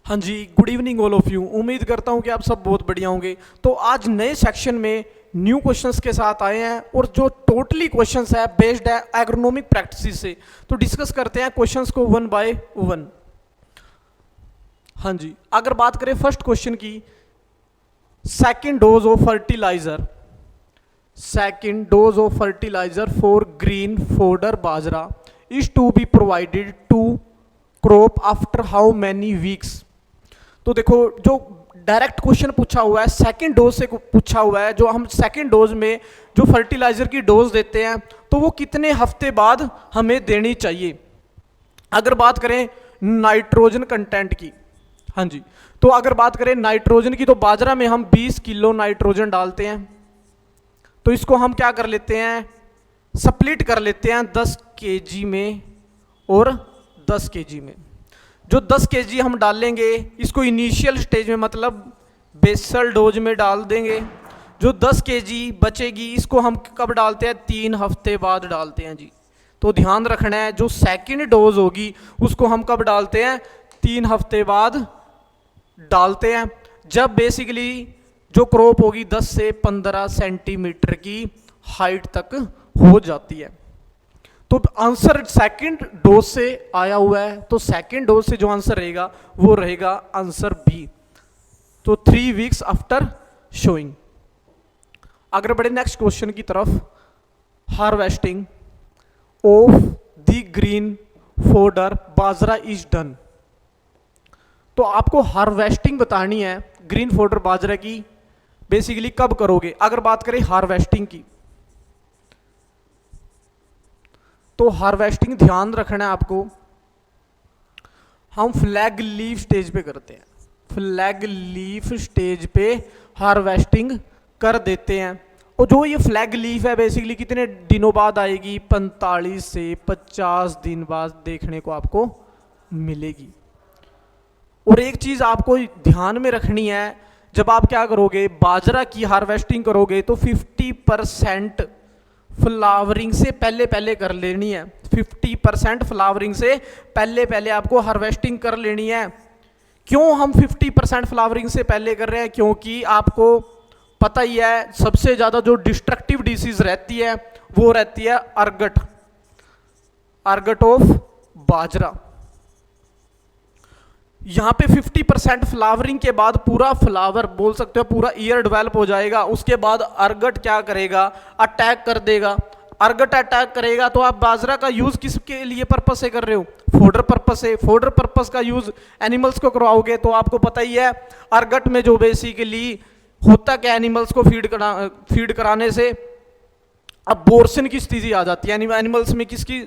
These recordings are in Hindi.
हाँ जी, good evening all of you. उम्मीद करता हूँ कि आप सब बहुत बढ़िया होंगे। तो आज नए सेक्शन में न्यू क्वेश्चंस के साथ आए हैं और जो टोटली क्वेश्चंस है बेस्ड है एग्रोनॉमिक प्रैक्टिस से। तो डिस्कस करते हैं क्वेश्चंस को वन बाय वन। हाँ जी, अगर बात करें फर्स्ट क्वेश्चन की, second dose of fertilizer for green fodder bajra is to be provided to crop after how many weeks. तो देखो, जो डायरेक्ट क्वेश्चन पूछा हुआ है सेकंड डोज से पूछा हुआ है। जो हम सेकंड डोज में जो फर्टिलाइजर की डोज देते हैं तो वो कितने हफ्ते बाद हमें देनी चाहिए। अगर बात करें नाइट्रोजन कंटेंट की, हाँ जी, तो अगर बात करें नाइट्रोजन की, तो बाजरा में हम 20 किलो नाइट्रोजन डालते हैं। तो इसको हम क्या कर लेते हैं, स्प्लिट कर लेते हैं 10 केजी में और 10 केजी में। जो 10 केजी हम डालेंगे इसको इनिशियल स्टेज में मतलब बेसल डोज में डाल देंगे। जो 10 केजी बचेगी इसको हम कब डालते हैं, 3 हफ्ते बाद डालते हैं जी। तो ध्यान रखना है, जो सेकंड डोज होगी उसको हम कब डालते हैं, 3 हफ्ते बाद डालते हैं, जब बेसिकली जो क्रॉप होगी 10 से 15 सेंटीमीटर की हाइट तक हो जाती है। तो आंसर सेकंड डोज से आया हुआ है, तो सेकंड डोज से जो आंसर रहेगा वो रहेगा आंसर बी। तो 3 वीक्स आफ्टर शोइंग। अगर बढ़े नेक्स्ट क्वेश्चन की तरफ, harvesting of the green fodder bajra is done. तो आपको हार्वेस्टिंग बतानी है ग्रीन फोडर बाजरा की, बेसिकली कब करोगे। अगर बात करें हार्वेस्टिंग की, तो हार्वेस्टिंग ध्यान रखना है आपको, हम फ्लैग लीफ स्टेज पे करते हैं। फ्लैग लीफ स्टेज पे हार्वेस्टिंग कर देते हैं। और जो ये फ्लैग लीफ है बेसिकली कितने दिनों बाद आएगी, 45 से 50 दिन बाद देखने को आपको मिलेगी। और एक चीज आपको ध्यान में रखनी है, जब आप क्या करोगे, बाजरा की हार्वेस्टिंग करोगे तो 50% फ्लावरिंग से पहले पहले कर लेनी है। 50% फ्लावरिंग से पहले पहले आपको हार्वेस्टिंग कर लेनी है। क्यों हम 50% फ्लावरिंग से पहले कर रहे हैं, क्योंकि आपको पता ही है सबसे ज्यादा जो डिस्ट्रक्टिव डिसीज रहती है वो रहती है अर्गट ऑफ बाजरा। यहां पे 50% फ्लावरिंग के बाद पूरा फ्लावर बोल सकते हो पूरा ईयर डेवलप हो जाएगा। उसके बाद अर्गट क्या करेगा, अटैक कर देगा। अर्गट अटैक करेगा तो आप बाजरा का यूज किसके लिए पर्पस से कर रहे हो, फोडर पर्पस से। फोडर पर्पस का यूज एनिमल्स को करवाओगे तो आपको पता ही है अर्गट में जो बेसिकली होता क्या, एनिमल्स को फीड कराने से अबॉर्शन की स्थिति आ जाती है। एनिमल्स में किसकी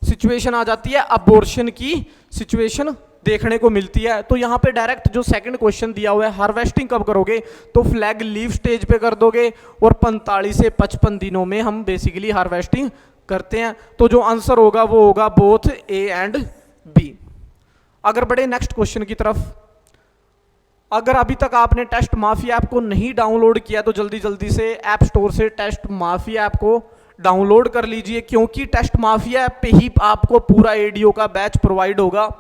सिचुएशन आ जाती है, अबॉर्शन की सिचुएशन देखने को मिलती है। तो यहाँ पे डायरेक्ट जो सेकंड क्वेश्चन दिया हुआ है, हार्वेस्टिंग कब करोगे, तो फ्लैग लीफ स्टेज पे कर दोगे और 45 से 55 दिनों में हम बेसिकली हार्वेस्टिंग करते हैं। तो जो आंसर होगा वो होगा बोथ ए एंड बी। अगर बढ़े नेक्स्ट क्वेश्चन की तरफ, अगर अभी तक आपने टेस्ट माफी ऐप को नहीं डाउनलोड किया तो जल्दी जल्दी से ऐप स्टोर से टेस्ट माफी ऐप को डाउनलोड कर लीजिए, क्योंकि टेस्ट माफी ऐप पे ही आपको पूरा एडीओ का बैच प्रोवाइड होगा।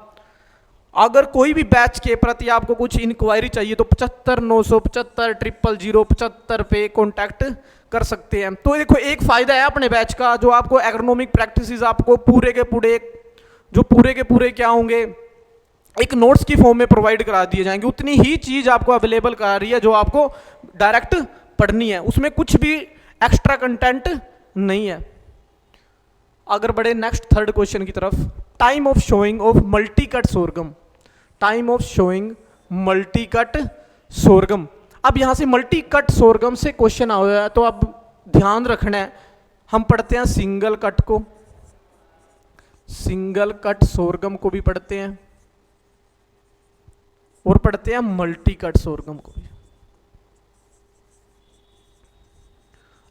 अगर कोई भी बैच के प्रति आपको कुछ इंक्वायरी चाहिए तो 75 975 000 75 पे कॉन्टैक्ट कर सकते हैं। तो देखो, एक फायदा है अपने बैच का, जो आपको एग्रोनॉमिक प्रैक्टिसेस आपको पूरे के पूरे क्या होंगे, एक नोट्स की फॉर्म में प्रोवाइड करा दिए जाएंगे। उतनी ही चीज आपको अवेलेबल करा रही है जो आपको डायरेक्ट पढ़नी है, उसमें कुछ भी एक्स्ट्रा कंटेंट नहीं है। अगर बढ़े नेक्स्ट थर्ड क्वेश्चन की तरफ, time of sowing of multi cut sorghum. Time of sowing multi cut sorghum. अब यहां से मल्टी कट सोरगम से क्वेश्चन आया है, तो अब ध्यान रखना है, हम पढ़ते हैं सिंगल कट को, सिंगल कट सोरगम को भी पढ़ते हैं और पढ़ते हैं मल्टी कट सोरगम को भी।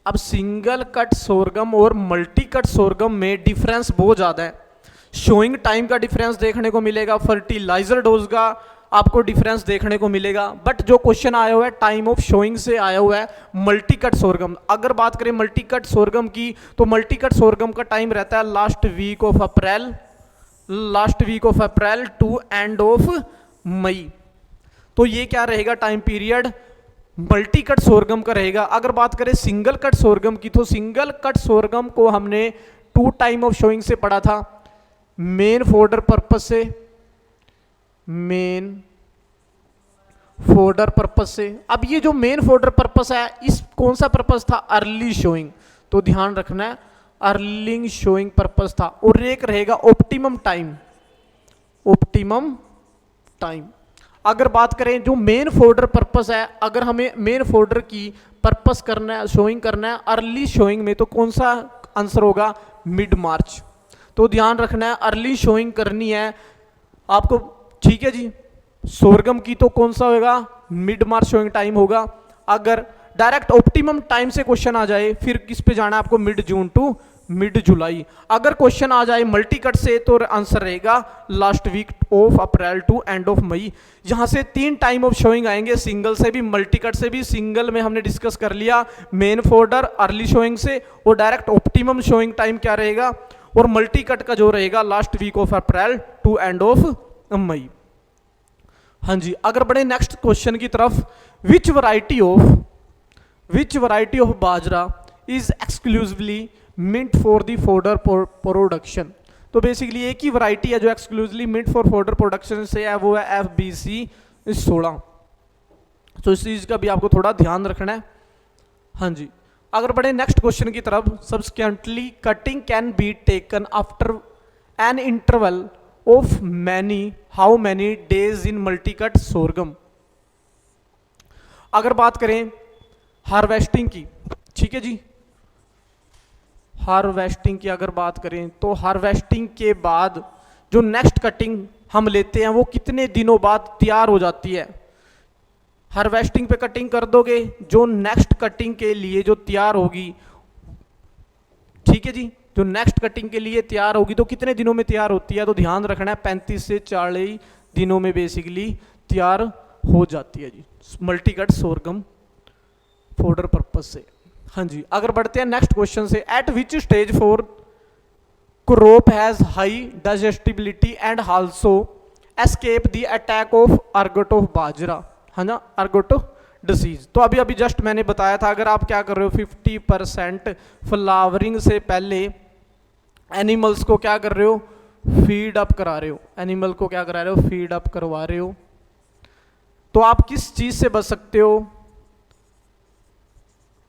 अब सिंगल कट सोरगम और मल्टी कट सोरगम में डिफरेंस बहुत ज्यादा है। शोइंग टाइम का डिफरेंस देखने को मिलेगा, फर्टिलाइजर डोज का आपको डिफरेंस देखने को मिलेगा, बट जो क्वेश्चन आया हुआ है टाइम ऑफ शोइंग से आया हुआ है मल्टी कट सोरगम। अगर बात करें मल्टी कट सोरगम की, तो मल्टी कट सोरगम का टाइम रहता है last week of April to end of May. तो ये क्या रहेगा time period multi cut sorghum का रहेगा। अगर बात करें सिंगल कट सोरगम की, तो सिंगल कट सोरगम को हमने 2 टाइम ऑफ शोइंग से पढ़ा था, मेन फोल्डर पर्पज से, मेन फोल्डर पर्पज से। अब ये जो मेन फोल्डर पर्पज है, इस कौन सा पर्पज था, अर्ली शोइंग, तो ध्यान रखना है अर्ली शोइंग पर्पज था। और एक रहेगा ऑप्टिमम टाइम, ऑप्टिमम टाइम। अगर बात करें जो मेन फोल्डर पर्पस है, अगर हमें मेन फोल्डर की पर्पस करना है, शोइंग करना है अर्ली शोइंग में, तो कौन सा आंसर होगा, मिड मार्च। तो ध्यान रखना है अर्ली शोइंग करनी है आपको, ठीक है जी। सोरगम की तो कौन सा होगा, मिड मार्च शोइंग टाइम होगा। अगर डायरेक्ट ऑप्टिमम टाइम से क्वेश्चन आ जाए, फिर किस पे जाना है आपको, मिड जून टू मिड जुलाई। अगर क्वेश्चन आ जाए मल्टी कट से, तो आंसर रहेगा last week of April to end of May. यहां से 3 टाइम ऑफ शोइंग आएंगे, सिंगल से भी मल्टी कट से भी। सिंगल में हमने डिस्कस कर लिया मेन फोल्डर अर्ली शोइंग से, और डायरेक्ट ऑप्टिमम शोइंग टाइम क्या रहेगा, और मल्टी कट का जो रहेगा last week of April to end of May. हाँ जी, अगर बढ़े नेक्स्ट क्वेश्चन की तरफ, which variety of bajra is exclusively meant for the fodder production. तो बेसिकली एक ही वैरायटी है जो exclusively meant for fodder production से है, वो है FBC 16। तो इस चीज का भी आपको थोड़ा ध्यान रखना है। हाँ जी, अगर बढ़े नेक्स्ट क्वेश्चन की तरफ, subsequently cutting can be taken after an interval of how many days in multi cut sorghum. अगर बात करें हार्वेस्टिंग की, ठीक है जी, हार्वेस्टिंग की अगर बात करें, तो हार्वेस्टिंग के बाद जो नेक्स्ट कटिंग हम लेते हैं, वो कितने दिनों बाद तैयार हो जाती है। हार्वेस्टिंग पे कटिंग कर दोगे, जो नेक्स्ट कटिंग के लिए जो तैयार होगी, ठीक है जी, जो नेक्स्ट कटिंग के लिए तैयार होगी तो कितने दिनों में तैयार होती है, तो ध्यान रखना है 35 से 40 दिनों में बेसिकली तैयार हो जाती है जी, multi cut sorghum fodder purpose से। हाँ जी, अगर बढ़ते हैं नेक्स्ट क्वेश्चन से, at which stage for crop has high digestibility and also escape the attack of ergot of bajra, है ना, अर्गट डिसीज। तो अभी अभी जस्ट मैंने बताया था, अगर आप क्या कर रहे हो 50% फ्लावरिंग से पहले एनिमल्स को क्या कर रहे हो, फीड अप करा रहे हो, एनिमल को क्या करा रहे हो, फीड अप करवा रहे हो, तो आप किस चीज से बच सकते हो,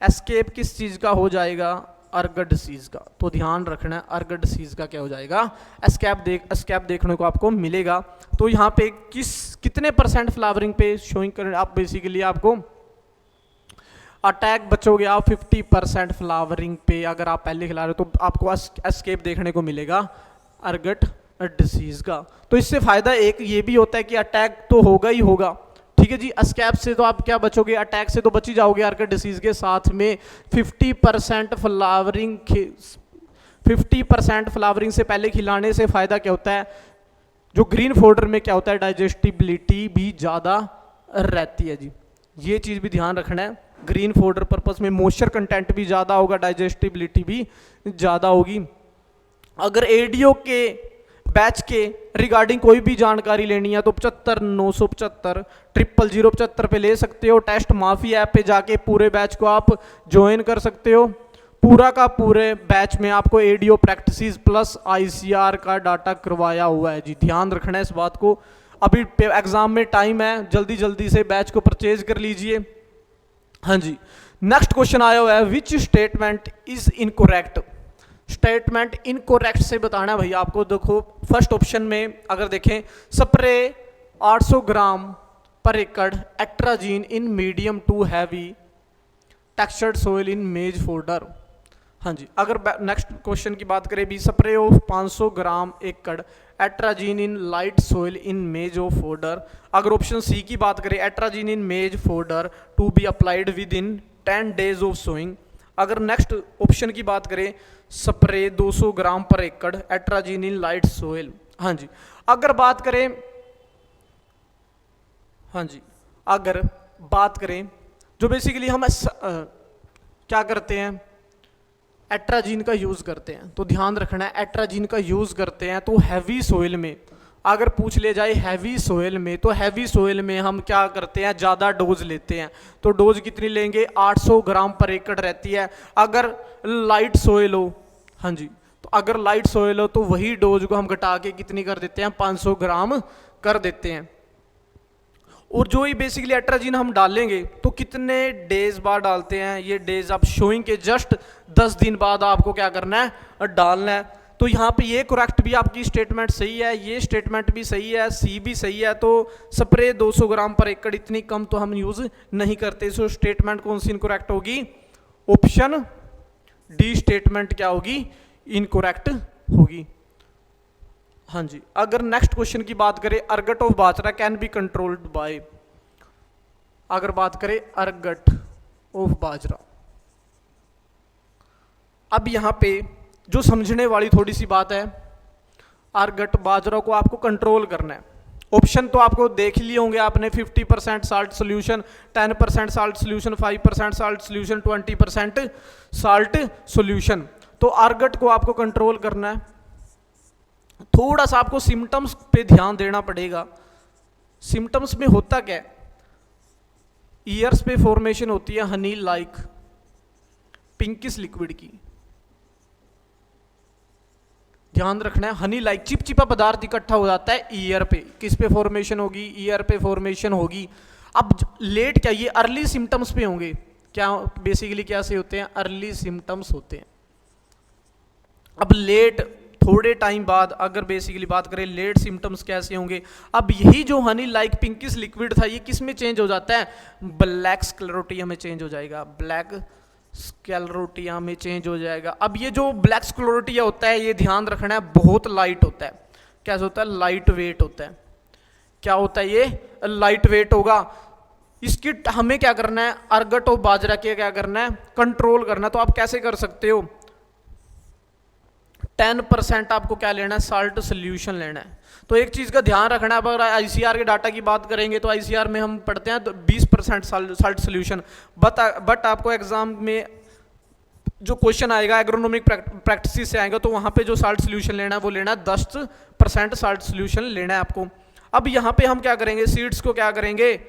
एस्केप किस चीज का हो जाएगा, अर्गट डिसीज का। तो ध्यान रखना है अर्गट डिसीज का क्या हो जाएगा, एस्केप देखने को आपको मिलेगा। तो यहाँ पे कितने % फ्लावरिंग पे शोइंग कर, आप बेसिकली आपको अटैक बचोगे आप 50% फ्लावरिंग पे, अगर आप पहले खिला रहे हो तो आपको एस्केप देखने को मिलेगा अर्गट डिसीज का। तो इससे फायदा एक ये भी होता है कि अटैक तो होगा ही होगा, ठीक है जी, एस्केप से तो आप क्या बचोगे, अटैक से तो बच ही जाओगे, अर्गट डिसीज के साथ में 50% फ्लावरिंग से पहले खिलाने से फायदा क्या होता है, जो ग्रीन फोल्डर में क्या होता है, डाइजेस्टिबिलिटी भी ज़्यादा रहती है जी, ये चीज़ भी ध्यान रखना है। ग्रीन फोल्डर पर्पस में मॉइस्चर कंटेंट भी ज़्यादा होगा, डाइजेस्टिबिलिटी भी ज़्यादा होगी। अगर एडीओ के बैच के रिगार्डिंग कोई भी जानकारी लेनी है तो 75 975 000 75 पे ले सकते हो। टेस्ट माफी ऐप पे जाके पूरे बैच को आप ज्वाइन कर सकते हो। पूरा का पूरे बैच में आपको एडीओ प्रैक्टिसेस प्लस आईसीआर का डाटा करवाया हुआ है जी, ध्यान रखना है इस बात को। अभी एग्जाम में टाइम है, जल्दी जल्दी से बैच को परचेज कर लीजिए। हाँ जी, नेक्स्ट क्वेश्चन आया हुआ है, which statement is incorrect. Statement incorrect से बताना है भैया आपको। देखो फर्स्ट ऑप्शन में अगर देखें, स्प्रे 800 ग्राम पर एकड़ atrazine in medium to heavy textured soil in maize fodder. हाँ जी, अगर नेक्स्ट क्वेश्चन की बात करें भी, स्प्रे ऑफ 500 ग्राम एकड़ atrazine in light soil in maize of fodder. अगर ऑप्शन सी की बात करें, atrazine in maize fodder to be applied within 10 days of sowing. अगर नेक्स्ट ऑप्शन की बात करें, स्प्रे 200 ग्राम पर एकड़ एट्राजीन इन लाइट सोइल। हाँ जी, अगर बात करें, हाँ जी, अगर बात करें जो बेसिकली हम क्या करते हैं, एट्राजीन का यूज करते हैं, तो ध्यान रखना है एट्राजीन का यूज करते हैं तो हैवी सोइल में। अगर पूछ ले जाए हैवी सोयल में, तो हैवी सोयल में हम क्या करते हैं, ज़्यादा डोज लेते हैं। तो डोज कितनी लेंगे, 800 ग्राम पर एकड़ रहती है। अगर लाइट सोयल हो, हाँ जी, तो अगर लाइट सोयल हो तो वही डोज को हम घटा के कितनी कर देते हैं, 500 ग्राम कर देते हैं। और जो ही बेसिकली एट्राजीन हम डालेंगे तो कितने डेज बाद डालते हैं, ये डेज आप शोइंग के जस्ट 10 दिन बाद आपको क्या करना है, डालना है। तो यहाँ पे ये करेक्ट भी आपकी स्टेटमेंट सही है, ये स्टेटमेंट भी सही है, सी भी सही है। तो स्प्रे 200 ग्राम पर एकड़ इतनी कम तो हम यूज नहीं करते। सो स्टेटमेंट कौन सी इनकरेक्ट होगी, ऑप्शन डी स्टेटमेंट क्या होगी, इनकरेक्ट होगी। हाँ जी, अगर नेक्स्ट क्वेश्चन की बात करें, ergot of bajra can be controlled by, अगर बात करें अर्गट ऑफ बाजरा, अब यहां पे जो समझने वाली थोड़ी सी बात है, अर्गट बाजरा को आपको कंट्रोल करना है। ऑप्शन तो आपको देख लिए होंगे आपने, 50% salt solution, 10% salt solution, 5% salt solution, 20% salt solution. तो अर्गट को आपको कंट्रोल करना है, थोड़ा सा आपको सिम्टम्स पे ध्यान देना पड़ेगा। सिम्टम्स में होता क्या है, ईयर्स पे फॉर्मेशन होती है हनी लाइक पिंकिश लिक्विड की, ध्यान रखना है, हनी लाइक चिपचिपा पदार्थ इकट्ठा हो जाता है ईयर पे। किस पे फॉर्मेशन होगी, ईयर पे फॉर्मेशन होगी। अब लेट क्या, ये अर्ली सिम्टम्स पे होंगे, क्या बेसिकली क्या से होते हैं, अर्ली सिम्टम्स होते हैं। अब लेट थोड़े टाइम बाद अगर बेसिकली बात करें लेट सिम्टम्स कैसे होंगे, अब यही जो हनी लाइक पिंकिश लिक्विड था ये किस में चेंज हो जाता है, ब्लैक स्क्लेरोटिया में चेंज हो जाएगा, ब्लैक स्क्लेरोटिया में चेंज हो जाएगा। अब ये जो ब्लैक स्क्लेरोटिया होता है ये ध्यान रखना है बहुत लाइट होता है, कैसे होता है, लाइट वेट होता है। क्या होता है ये, लाइट वेट होगा। इसकी हमें क्या करना है, अर्गट ऑफ बाजरा के क्या करना है, कंट्रोल करना। तो आप कैसे कर सकते हो, 10% आपको क्या लेना है, साल्ट सोल्यूशन लेना है। तो एक चीज़ का ध्यान रखना है, अगर आईसीआर के डाटा की बात करेंगे तो आईसीआर में हम पढ़ते हैं तो 20% साल्ट सोल्यूशन, बट आपको एग्जाम में जो क्वेश्चन आएगा एग्रोनॉमिक प्रैक्टिस से आएगा तो वहाँ पे जो साल्ट सोल्यूशन लेना है वो लेना है 10% साल्ट सोल्यूशन लेना है आपको। अब यहाँ पे हम क्या करेंगे, सीड्स को क्या करेंगे,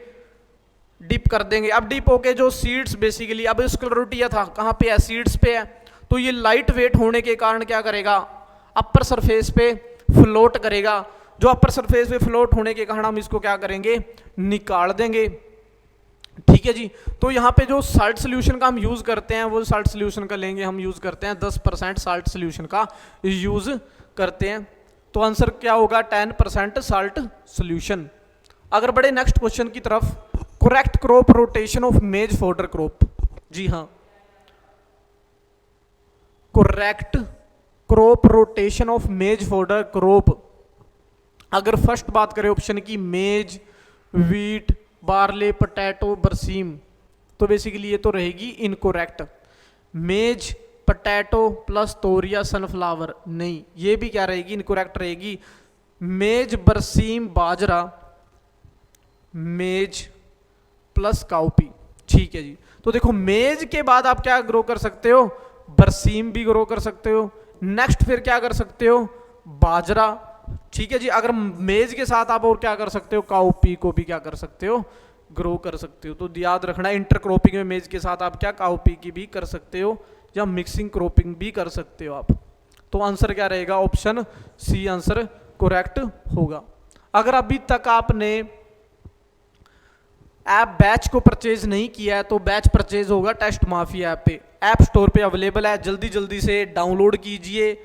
डिप कर देंगे। अब डिप होके जो सीड्स बेसिकली, अब स्क्लेरोटिया था कहाँ पे है, सीड्स पे है, तो ये लाइट वेट होने के कारण क्या करेगा, अपर सरफेस पे फ्लोट करेगा। जो अपर सरफेस पे फ्लोट होने के कारण हम इसको क्या करेंगे, निकाल देंगे। ठीक है जी। तो यहाँ पे जो साल्ट सोल्यूशन का हम यूज करते हैं वो साल्ट सोल्यूशन का लेंगे, हम यूज करते हैं 10% साल्ट सोल्यूशन का यूज करते हैं। तो आंसर क्या होगा, 10% साल्ट सोल्यूशन। अगर बढ़े नेक्स्ट क्वेश्चन की तरफ, correct crop rotation of maize fodder crop, जी हाँ, correct crop rotation of maize fodder crop. अगर फर्स्ट बात करें ऑप्शन की, मेज, वीट, बार्ले, पोटैटो, बरसीम, तो बेसिकली ये तो रहेगी इनकोरेक्ट। मेज, पोटैटो प्लस तोरिया, सनफ्लावर, नहीं, ये भी क्या रहेगी, इनकोरेक्ट रहेगी। मेज, बरसीम, बाजरा, मेज प्लस काउपी, ठीक है जी। तो देखो मेज के बाद आप क्या ग्रो कर सकते हो, बरसीम भी ग्रो कर सकते हो, नेक्स्ट फिर क्या कर सकते हो, बाजरा, ठीक है जी। अगर मेज के साथ आप और क्या कर सकते हो, काउपी को भी क्या कर सकते हो, ग्रो कर सकते हो। तो याद रखना इंटरक्रॉपिंग में मेज के साथ आप क्या काउपी की भी कर सकते हो या मिक्सिंग क्रॉपिंग भी कर सकते हो आप। तो आंसर क्या रहेगा, ऑप्शन सी आंसर करेक्ट होगा। अगर अभी तक आपने ऐप बैच को परचेज नहीं किया है तो बैच परचेज होगा टेस्ट माफिया ऐप पे, ऐप स्टोर पे अवेलेबल है, जल्दी जल्दी से डाउनलोड कीजिए।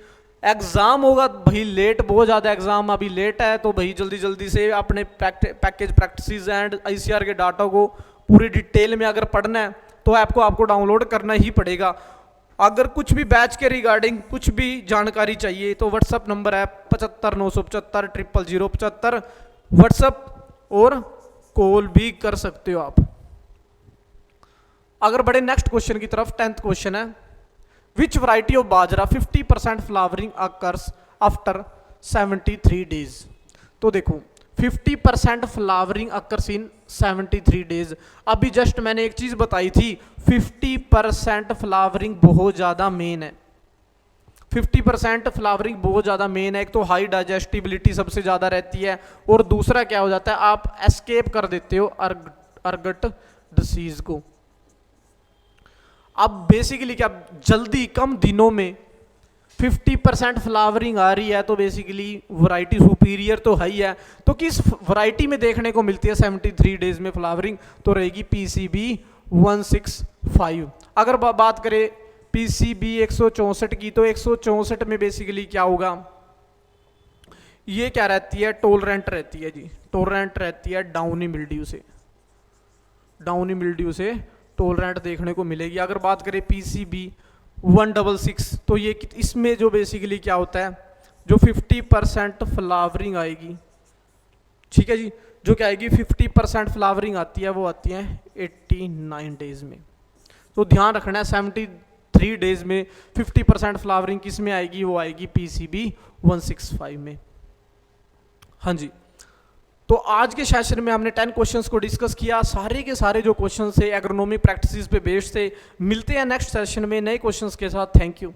एग्जाम होगा भाई लेट, बहुत ज़्यादा एग्जाम अभी लेट है, तो भाई जल्दी जल्दी से अपने पैकेज प्रैक्टिस एंड आईसीआर के डाटा को पूरी डिटेल में अगर पढ़ना है तो ऐप को आपको डाउनलोड करना ही पड़ेगा। अगर कुछ भी बैच के रिगार्डिंग कुछ भी जानकारी चाहिए तो व्हाट्सअप नंबर है 7597500075, व्हाट्सअप और कॉल भी कर सकते हो आप। अगर बड़े नेक्स्ट क्वेश्चन की तरफ, 10th क्वेश्चन है, which variety of bajra 50% flowering occurs after 73 days. तो देखो 50% फ्लावरिंग अकर्स इन 73 डेज। अभी जस्ट मैंने एक चीज बताई थी, 50% फ्लावरिंग बहुत ज्यादा मेन है। 50% फ्लावरिंग बहुत ज़्यादा मेन है। एक तो हाई डाइजेस्टिबिलिटी सबसे ज़्यादा रहती है, और दूसरा क्या हो जाता है, आप एस्केप कर देते हो अर्गट डिसीज को। अब बेसिकली क्या, जल्दी कम दिनों में 50% फ्लावरिंग आ रही है, तो बेसिकली वैरायटी सुपीरियर तो है ही है। तो किस वैरायटी में देखने को मिलती है 73 डेज में फ्लावरिंग, तो रहेगी PCB 165। अगर बात करें PCB 164 की, तो 164 में बेसिकली क्या होगा, ये क्या रहती है, टोलरेंट रहती है जी, टोलरेंट रहती है डाउनी मिल्ड्यू से, डाउनी मिल्ड्यू से टोलरेंट देखने को मिलेगी। अगर बात करें PCB 166, तो ये इसमें जो बेसिकली क्या होता है, जो 50% फ्लावरिंग आएगी, ठीक है जी, जो क्या आएगी 50% फ्लावरिंग आती है, वो आती है 89 डेज में। तो ध्यान रखना है 73 डेज में 50% फ्लावरिंग किस में आएगी, वो आएगी PCB 165 में। हाँ जी, तो आज के सेशन में हमने 10 क्वेश्चंस को डिस्कस किया। सारे के सारे जो क्वेश्चंस थे एग्रोनॉमी प्रैक्टिसेस पे बेस्ड थे। मिलते हैं नेक्स्ट सेशन में नए क्वेश्चंस के साथ। Thank you.